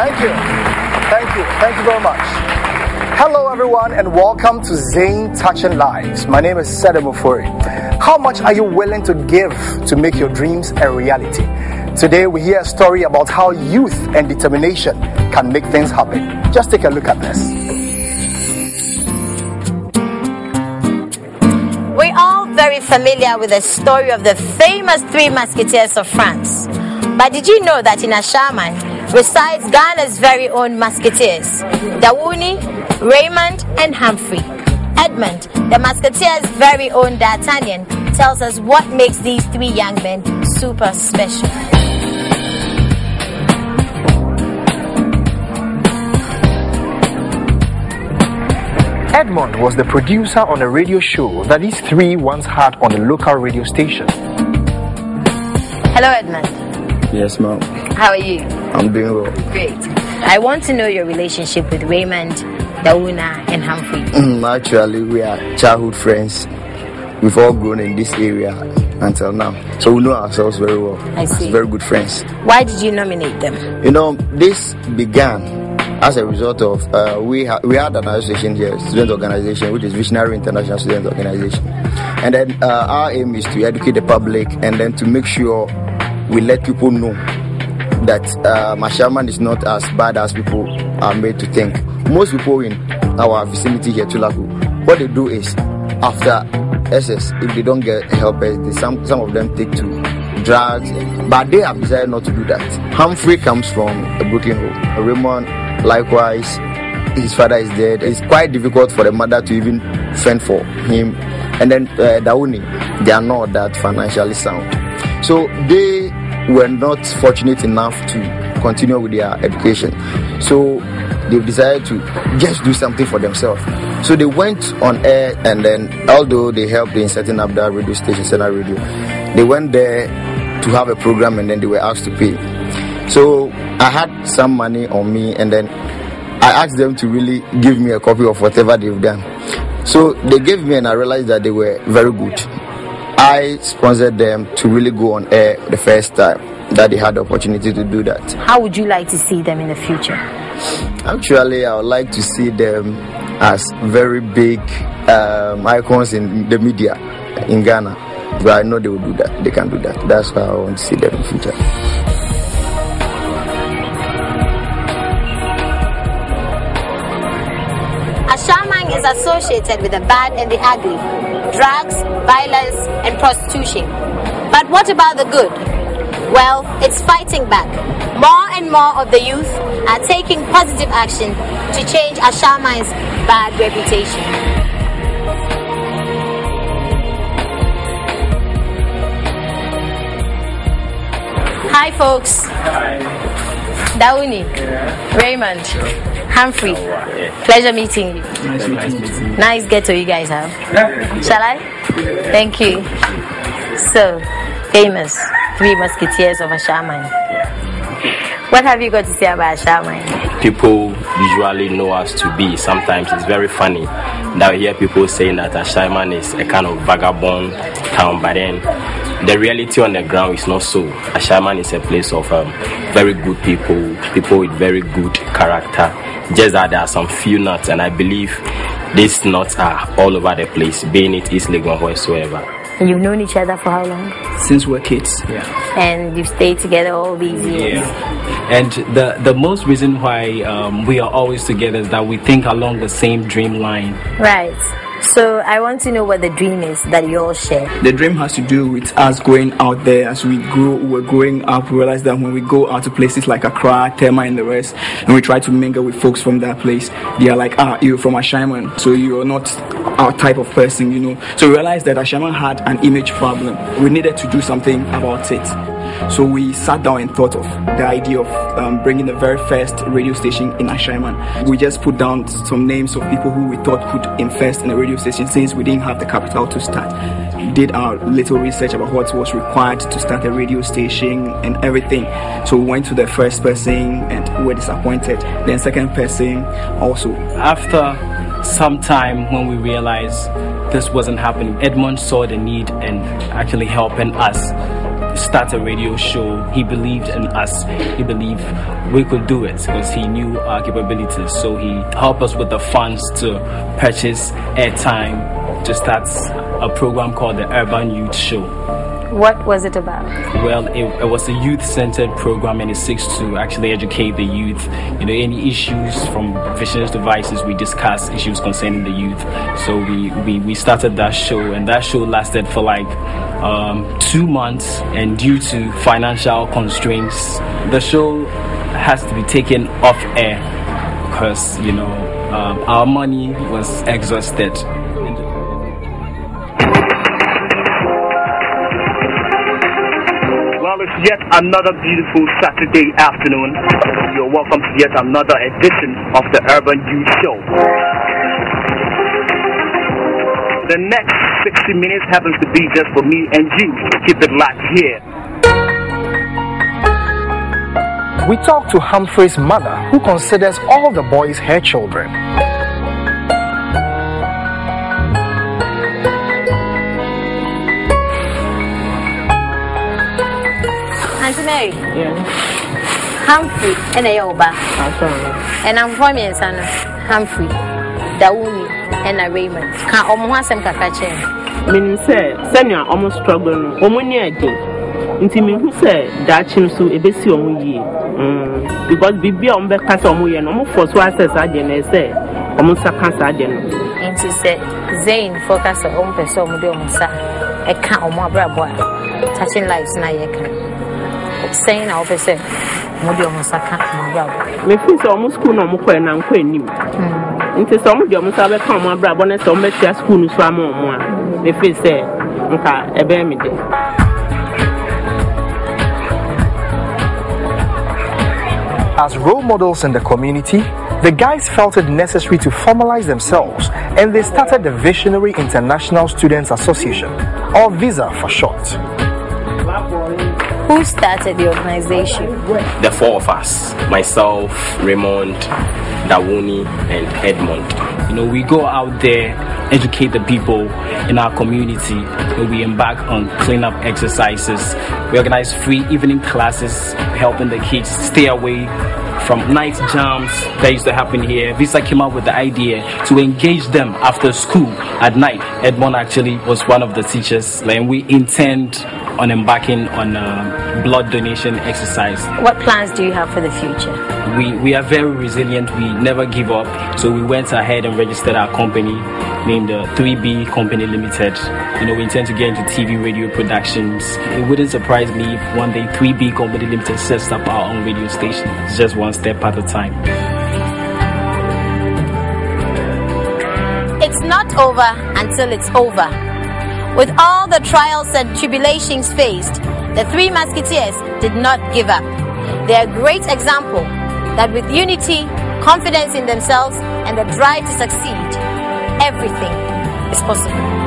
Thank you. Thank you. Thank you very much. Hello, everyone, and welcome to Zain Touching Lives. My name is Sedem Ofori. How much are you willing to give to make your dreams a reality? Today, we hear a story about how youth and determination can make things happen. Just take a look at this. We're all very familiar with the story of the famous Three Musketeers of France. But did you know that in Ashaman resides Ghana's very own musketeers, Dawuni, Raymond, and Humphrey? Edmund, the musketeers' very own D'Artagnan, tells us what makes these three young men super special. Edmund was the producer on a radio show that these three once had on a local radio station. Hello, Edmund. Yes, ma'am. How are you? I'm doing well. Great. I want to know your relationship with Raymond, Dawuna, and Humphrey. Actually, we are childhood friends. We've all grown in this area until now. So we know ourselves very well. I see. Very good friends. Why did you nominate them? You know, this began as a result of, we had an association here, student organization, which is Visionary International Student Organization. And then our aim is to educate the public and then to make sure we let people know that Ashaman is not as bad as people are made to think. Most people in our vicinity here, Tulaku, what they do is, after SS, if they don't get help, some of them take to drugs, but they have decided not to do that. Humphrey comes from a broken home. Raymond, likewise, his father is dead. It's quite difficult for the mother to even fend for him. And then Dawuni, they are not that financially sound. So they were not fortunate enough to continue with their education. So they decided to just do something for themselves. So they went on air, and then although they helped in setting up that radio station, Senna Radio, they went there to have a program, and then they were asked to pay. So I had some money on me, and then I asked them to really give me a copy of whatever they've done. So they gave me, and I realized that they were very good. I sponsored them to really go on air the first time that they had the opportunity to do that. How would you like to see them in the future? Actually, I would like to see them as very big icons in the media in Ghana. But I know they will do that. They can do that. That's how I want to see them in the future. Ashaman is associated with the bad and the ugly, drugs, violence, and prostitution. But what about the good? Well, it's fighting back. More and more of the youth are taking positive action to change Ashaman's bad reputation. Hi, folks. Hi. Dawuni, Raymond, Humphrey. Pleasure meeting you. Nice get to you guys have. Shall I? Thank you. So, famous Three Musketeers of Ashaman. What have you got to say about Ashaman? People usually know us to be. Sometimes it's very funny that we hear people saying that Ashaman is a kind of vagabond town, but then the reality on the ground is not so. Ashaman is a place of very good people, people with very good character. Just that there are some few nuts, and I believe these nuts are all over the place, being it East Legon or whatsoever. And you've known each other for how long? Since we're kids. Yeah. And you've stayed together all these years? Yeah. And the most reason why we are always together is that we think along the same dream line. Right. So I want to know what the dream is that you all share. The dream has to do with us going out there. As we're growing up, we realize that when we go out to places like Accra, Tema and the rest, and we try to mingle with folks from that place, they are like, you're from Ashaman, so you're not our type of person, you know. So we realized that Ashaman had an image problem. We needed to do something about it. So we sat down and thought of the idea of bringing the very first radio station in Ashaman. We just put down some names of people who we thought could invest in a radio station since we didn't have the capital to start. We did our little research about what was required to start a radio station and everything. So we went to the first person and we were disappointed. Then second person also. After some time when we realized this wasn't happening, Edmund saw the need and actually helping us start a radio show. He believed in us. He believed we could do it because he knew our capabilities. So he helped us with the funds to purchase airtime to start a program called the Urban Youth Show. What was it about? Well, it was a youth-centered program, and it seeks to actually educate the youth. You know, any issues from visions to vices, we discuss issues concerning the youth. So we started that show, and that show lasted for like 2 months. And due to financial constraints, the show has to be taken off air because our money was exhausted. It's yet another beautiful Saturday afternoon. You're welcome to yet another edition of the Urban Youth Show. The next 60 minutes happens to be just for me and you. Keep it locked here. We talked to Humphrey's mother, who considers all the boys her children. Auntie Mary. Yeah. Humphrey and Ayoba. And I'm from Son Humphrey, Dawuni, and Raymond. Can almost some kakache. Meaning, say, Senya almost struggling. Omoni again. Intimate who said that chim so a bit because Bibi on the cast of Muyan, almost for Swasses, I didn't say, almost a cancer, I didn't. And she said, Zain focus on own person, Mudomosa, a count of more boy, touching lives, Nayakan. Saying our person, Mudomosa, my brother. Me feels almost cool no more and I'm quite new. Into some of your Musabe come, my brother, and so much as school swam on. The face say, okay, a bear me day. As role models in the community, the guys felt it necessary to formalize themselves, and they started the Visionary International Students Association, or VISA for short. Who started the organization? The four of us, myself, Raymond, Dawuni, and Edmond. You know, we go out there, educate the people in our community, and we embark on cleanup exercises. We organize free evening classes, helping the kids stay away from night jams that used to happen here. Visa came up with the idea to engage them after school at night. Edmond actually was one of the teachers, and we intend on embarking on a blood donation exercise. What plans do you have for the future? We are very resilient. We never give up. So we went ahead and registered our company named 3B Company Limited. You know, we intend to get into TV radio productions. It wouldn't surprise me if one day 3B Company Limited sets up our own radio station. It's just one step at a time. It's not over until it's over. With all the trials and tribulations faced, the Three Musketeers did not give up. They are a great example that with unity, confidence in themselves, and the drive to succeed, everything is possible.